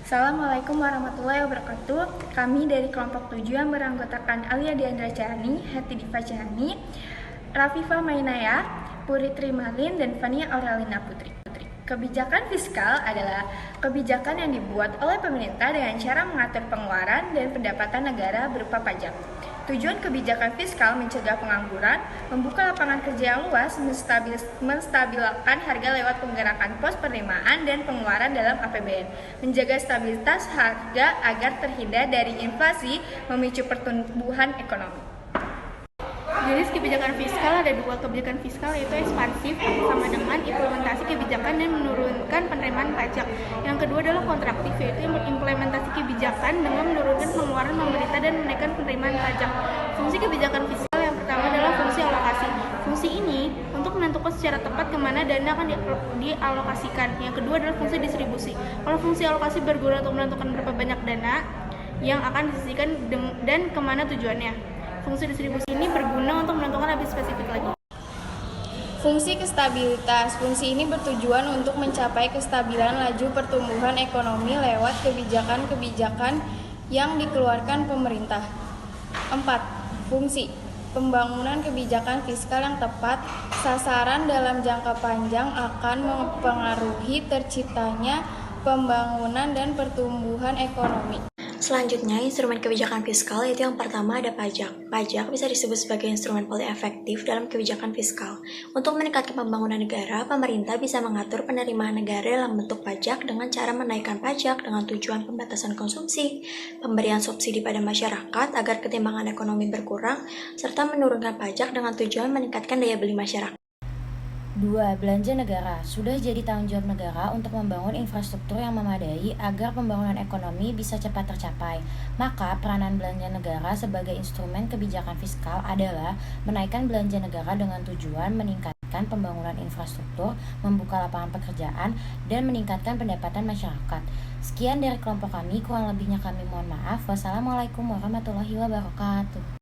Assalamualaikum warahmatullahi wabarakatuh. Kami dari kelompok 7 yang beranggotakan Alia Diandra Chahani, Hati Diva Chahani, Rafifa Mainaya, Puritri Malin, dan Fania Aurelina Putri. Kebijakan fiskal adalah kebijakan yang dibuat oleh pemerintah dengan cara mengatur pengeluaran dan pendapatan negara berupa pajak. Tujuan kebijakan fiskal mencegah pengangguran, membuka lapangan kerja yang luas, menstabilkan harga lewat penggerakan pos penerimaan dan pengeluaran dalam APBN, menjaga stabilitas harga agar terhindar dari inflasi, memicu pertumbuhan ekonomi. Jenis kebijakan fiskal ada dua. Kebijakan fiskal yaitu ekspansif sama dengan implementasi kebijakan dan menurunkan penerimaan pajak. Yang kedua adalah kontraktif yaitu implementasi kebijakan dengan menurunkan pengeluaran pemerintah dan menaikkan penerimaan pajak. Fungsi kebijakan fiskal yang pertama adalah fungsi alokasi. Fungsi ini untuk menentukan secara tepat kemana dana akan dialokasikan. Yang kedua adalah fungsi distribusi. Kalau fungsi alokasi berguna untuk menentukan berapa banyak dana yang akan disisihkan dan kemana tujuannya. Fungsi distribusi ini berguna untuk menentukan lebih spesifik lagi. Fungsi kestabilitas. Fungsi ini bertujuan untuk mencapai kestabilan laju pertumbuhan ekonomi lewat kebijakan-kebijakan yang dikeluarkan pemerintah. 4. Fungsi pembangunan kebijakan fiskal yang tepat, sasaran dalam jangka panjang akan mempengaruhi terciptanya pembangunan dan pertumbuhan ekonomi. Selanjutnya, instrumen kebijakan fiskal yaitu yang pertama ada pajak. Pajak bisa disebut sebagai instrumen paling efektif dalam kebijakan fiskal. Untuk meningkatkan pembangunan negara, pemerintah bisa mengatur penerimaan negara dalam bentuk pajak dengan cara menaikkan pajak dengan tujuan pembatasan konsumsi, pemberian subsidi pada masyarakat agar ketimbangan ekonomi berkurang, serta menurunkan pajak dengan tujuan meningkatkan daya beli masyarakat. 2. Belanja negara. Sudah jadi tanggung jawab negara untuk membangun infrastruktur yang memadai agar pembangunan ekonomi bisa cepat tercapai. Maka, peranan belanja negara sebagai instrumen kebijakan fiskal adalah menaikkan belanja negara dengan tujuan meningkatkan pembangunan infrastruktur, membuka lapangan pekerjaan, dan meningkatkan pendapatan masyarakat. Sekian dari kelompok kami, kurang lebihnya kami mohon maaf. Wassalamualaikum warahmatullahi wabarakatuh.